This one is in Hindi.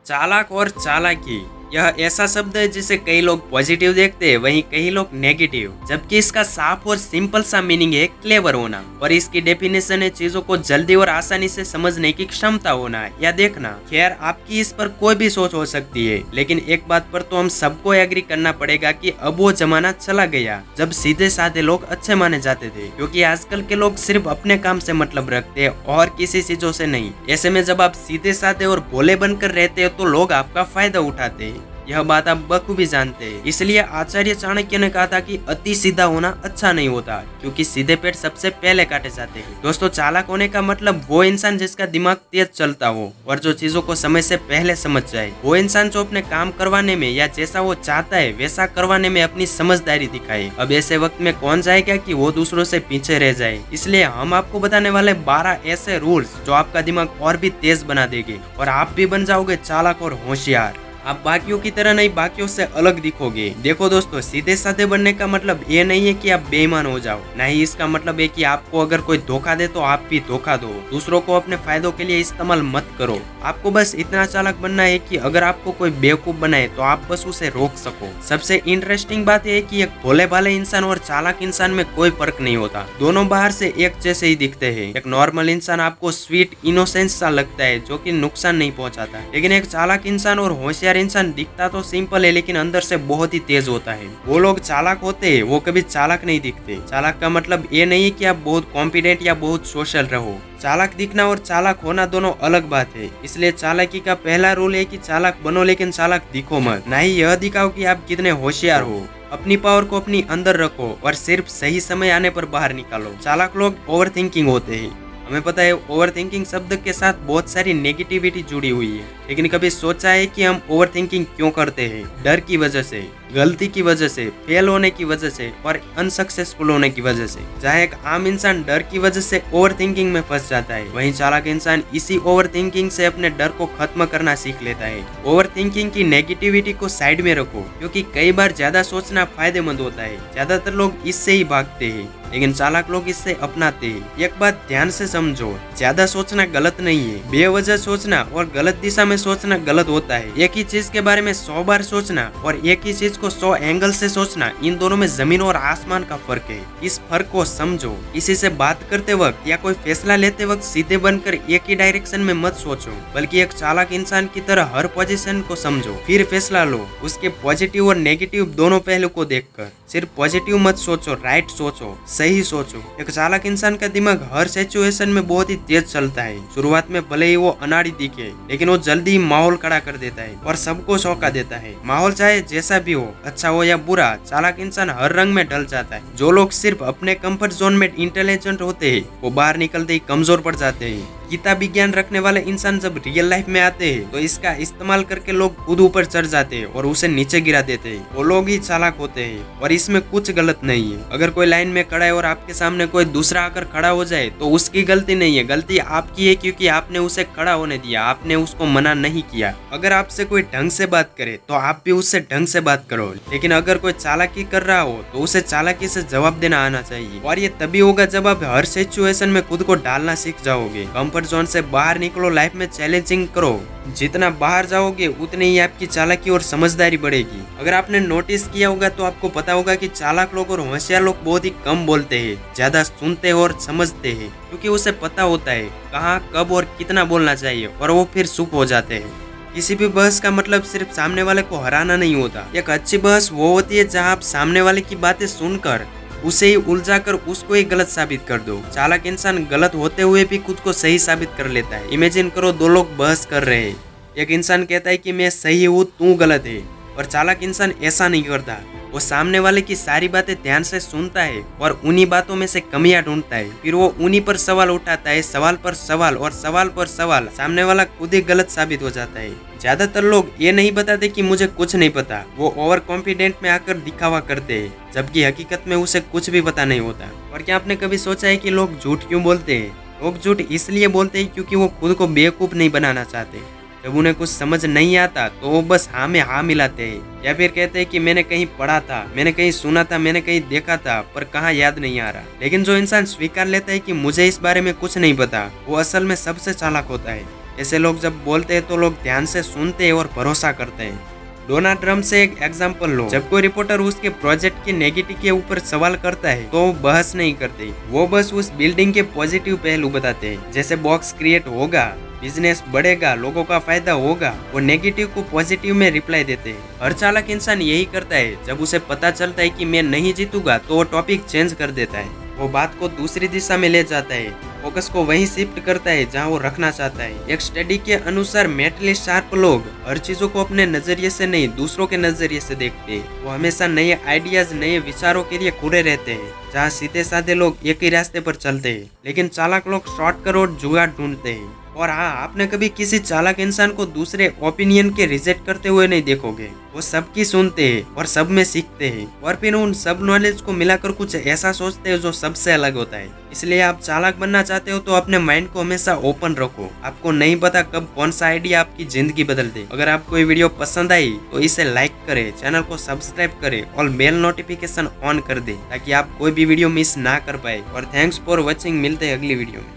चालाक और चालाकी यह ऐसा शब्द है जिसे कई लोग पॉजिटिव देखते हैं वहीं कई लोग नेगेटिव, जबकि इसका साफ और सिंपल सा मीनिंग है क्लेवर होना और इसकी डेफिनेशन है चीजों को जल्दी और आसानी से समझने की क्षमता होना या देखना। खैर, आपकी इस पर कोई भी सोच हो सकती है, लेकिन एक बात पर तो हम सबको एग्री करना पड़ेगा कि अब वो जमाना चला गया जब सीधे साधे लोग अच्छे माने जाते थे, क्योंकि आजकल के लोग सिर्फ अपने काम से मतलब रखते हैं और किसी चीजों से नहीं। ऐसे में जब आप सीधे साधे और भोले बनकर रहते हो तो लोग आपका फायदा उठाते हैं। यह बात आप बखूबी जानते हैं। इसलिए आचार्य चाणक्य ने कहा था कि अति सीधा होना अच्छा नहीं होता, क्योंकि सीधे पेड़ सबसे पहले काटे जाते हैं। दोस्तों, चालाक होने का मतलब वो इंसान जिसका दिमाग तेज चलता हो और जो चीजों को समय से पहले समझ जाए। वो इंसान जो अपने काम करवाने में या जैसा वो चाहता है वैसा करवाने में अपनी समझदारी दिखाए। अब ऐसे वक्त में कौन चाहेगा कि वो दूसरों से पीछे रह जाए। इसलिए हम आपको बताने वाले 12 ऐसे रूल्स जो आपका दिमाग और भी तेज बना देंगे और आप भी बन जाओगे चालाक और होशियार। आप बाकियों की तरह नहीं, बाकियों से अलग दिखोगे। देखो दोस्तों, सीधे साधे बनने का मतलब ये नहीं है कि आप बेईमान हो जाओ, ना ही इसका मतलब है कि आपको अगर कोई धोखा दे तो आप भी धोखा दो। दूसरों को अपने फायदों के लिए इस्तेमाल मत करो। आपको बस इतना चालाक बनना है कि अगर आपको कोई बेवकूफ बनाए तो आप बस उसे रोक सको। सबसे इंटरेस्टिंग बात यह है कि एक भोले भाले इंसान और चालाक इंसान में कोई फर्क नहीं होता। दोनों बाहर से एक जैसे ही दिखते हैं। एक नॉर्मल इंसान आपको स्वीट इनोसेंस सा लगता है जो कि नुकसान नहीं पहुंचाता, लेकिन एक चालाक इंसान और होशियार इंसान दिखता तो सिंपल है लेकिन अंदर से बहुत ही तेज होता है। वो लोग चालाक होते हैं, वो कभी चालाक नहीं दिखते। चालाक का मतलब ये नहीं है कि आप बहुत कॉन्फिडेंट या बहुत सोशल रहो। चालाक दिखना और चालाक होना दोनों अलग बात है। इसलिए चालाकी का पहला रूल है कि चालाक बनो लेकिन चालाक दिखो मत। ना ही यह दिखाओ कि आप कितने होशियार हो। अपनी पावर को अपनी अंदर रखो और सिर्फ सही समय आने पर बाहर निकालो। चालाक लोग ओवर थिंकिंग होते हैं। हमें पता है ओवर थिंकिंग शब्द के साथ बहुत सारी नेगेटिविटी जुड़ी हुई है, लेकिन कभी सोचा है कि हम ओवर थिंकिंग क्यों करते हैं? डर की वजह से, गलती की वजह से, फेल होने की वजह से और अनसक्सेसफुल होने की वजह से। जहाँ एक आम इंसान डर की वजह से ओवर थिंकिंग में फंस जाता है, वहीं चालाक इंसान इसी ओवर थिंकिंग से अपने डर को खत्म करना सीख लेता है। ओवर थिंकिंग की नेगेटिविटी को साइड में रखो, क्योंकि कई बार ज्यादा सोचना फायदेमंद होता है। ज्यादातर लोग इससे ही भागते हैं, लेकिन चालाक लोग इससे अपनाते हैं। एक बात ध्यान से समझो, ज्यादा सोचना गलत नहीं है। बेवजह सोचना और गलत दिशा में सोचना गलत होता है। एक ही चीज के बारे में 100 बार सोचना और एक ही चीज को 100 एंगल से सोचना, इन दोनों में जमीन और आसमान का फर्क है। इस फर्क को समझो। किसी से बात करते वक्त या कोई फैसला लेते वक्त सीधे बनकर एक ही डायरेक्शन में मत सोचो, बल्कि एक चालाक इंसान की तरह हर पोजीशन को समझो, फिर फैसला लो। उसके पॉजिटिव और नेगेटिव दोनों पहलू को देखकर। सिर्फ पॉजिटिव मत सोचो, राइट सोचो, सही सोचो। एक चालाक इंसान का दिमाग हर सिचुएशन में बहुत ही तेज चलता है। शुरुआत में भले ही वो अनाड़ी दिखे, लेकिन वो जल्दी ही माहौल खड़ा कर देता है और सबको चौंका देता है। माहौल चाहे जैसा भी हो, अच्छा हो या बुरा, चालाक इंसान हर रंग में ढल जाता है। जो लोग सिर्फ अपने कंफर्ट जोन में इंटेलिजेंट होते हैं, वो बाहर निकलते ही कमजोर पड़ जाते हैं। किताबी विज्ञान रखने वाले इंसान जब रियल लाइफ में आते हैं तो इसका इस्तेमाल करके लोग खुद ऊपर चढ़ जाते हैं और उसे नीचे गिरा देते हैं। वो लोग ही चालाक होते हैं और इसमें कुछ गलत नहीं है। अगर कोई लाइन में खड़ा है और आपके सामने कोई दूसरा आकर खड़ा हो जाए तो उसकी गलती नहीं है, गलती आपकी है, क्योंकि आपने उसे खड़ा होने दिया, आपने उसको मना नहीं किया। अगर आपसे कोई ढंग से बात करे तो आप भी उससे ढंग से बात करो, लेकिन अगर कोई चालाकी कर रहा हो तो उसे चालाकी से जवाब देना आना चाहिए। और ये तभी होगा जब आप हर सिचुएशन में खुद को डालना सीख जाओगे। कंफर्ट जोन से बाहर निकलो, लाइफ में चैलेंजिंग करो। जितना बाहर जाओगे उतनी ही आपकी चालाकी और समझदारी बढ़ेगी। अगर आपने नोटिस किया होगा तो आपको पता होगा कि चालाक लोग और होशियार लोग बहुत ही कम बोलते हैं, ज्यादा सुनते हैं और समझते हैं, क्योंकि उसे पता होता है कहाँ, कब और कितना बोलना चाहिए, और वो फिर चुप हो जाते हैं। किसी भी बहस का मतलब सिर्फ सामने वाले को हराना नहीं होता। एक अच्छी बहस वो होती है जहाँ आप सामने वाले की बातें सुनकर उसे ही उलझा कर उसको ही गलत साबित कर दो। चालाक इंसान गलत होते हुए भी खुद को सही साबित कर लेता है। इमेजिन करो, दो लोग बहस कर रहे हैं। एक इंसान कहता है कि मैं सही हूँ, तू गलत है, और चालाक इंसान ऐसा नहीं करता। वो सामने वाले की सारी बातें ध्यान से सुनता है और उन्हीं बातों में से कमियां ढूंढता है। फिर वो उन्हीं पर सवाल उठाता है, सवाल पर सवाल और सवाल पर सवाल। सामने वाला खुद ही गलत साबित हो जाता है। ज्यादातर लोग ये नहीं बताते कि मुझे कुछ नहीं पता। वो ओवर कॉन्फिडेंट में आकर दिखावा करते हैं, जबकि हकीकत में उसे कुछ भी पता नहीं होता। और क्या आपने कभी सोचा है कि लोग झूठ क्यों बोलते हैं? लोग झूठ इसलिए बोलते हैं क्योंकि वो खुद को बेवकूफ नहीं बनाना चाहते। जब उन्हें कुछ समझ नहीं आता तो वो बस हाँ में हाँ मिलाते हैं, या फिर कहते हैं कि मैंने कहीं पढ़ा था, मैंने कहीं सुना था, मैंने कहीं देखा था, पर कहाँ याद नहीं आ रहा। लेकिन जो इंसान स्वीकार लेता है कि मुझे इस बारे में कुछ नहीं पता, वो असल में सबसे चालाक होता है। ऐसे लोग जब बोलते हैं तो लोग ध्यान से सुनते हैं और भरोसा करते हैं। डोनाल्ड ट्रम्प से एक एग्जाम्पल लो। जब कोई रिपोर्टर उसके प्रोजेक्ट की नेगेटिव के ऊपर सवाल करता है तो वो बहस नहीं करते, वो बस उस बिल्डिंग के पॉजिटिव पहलू बताते हैं, जैसे बॉक्स क्रिएट होगा, बिजनेस बढ़ेगा, लोगों का फायदा होगा। वो नेगेटिव को पॉजिटिव में रिप्लाई देते हैं। हर चालाक इंसान यही करता है। जब उसे पता चलता है कि मैं नहीं जीतूंगा तो वो टॉपिक चेंज कर देता है, वो बात को दूसरी दिशा में ले जाता है, फोकस को वहीं शिफ्ट करता है जहां वो रखना चाहता है। एक स्टडी के अनुसार मेंटली शार्प लोग हर चीजों को अपने नजरिए से नहीं, दूसरों के नजरिए से देखते हैं। वो हमेशा नए आइडियाज, नए विचारों के लिए खुले रहते हैं। जहाँ सीधे साधे लोग एक ही रास्ते पर चलते हैं, लेकिन चालाक लोग शॉर्टकट और जुगाड़ ढूंढते हैं। और हाँ, आपने कभी किसी चालाक इंसान को दूसरे ओपिनियन के रिजेक्ट करते हुए नहीं देखोगे। वो सबकी सुनते हैं और सब में सीखते हैं, और फिर उन सब नॉलेज को मिलाकर कुछ ऐसा सोचते हैं जो सबसे अलग होता है। इसलिए आप चालाक बनना चाहते हो तो अपने माइंड को हमेशा ओपन रखो। आपको नहीं पता कब कौन सा आइडिया आपकी जिंदगी बदल दे। अगर आपको ये वीडियो पसंद आई तो इसे लाइक करें, चैनल को सब्सक्राइब करें और बेल नोटिफिकेशन ऑन कर दे ताकि आप कोई भी वीडियो मिस ना कर पाए। और थैंक्स फॉर वॉचिंग। मिलते हैं अगली वीडियो में।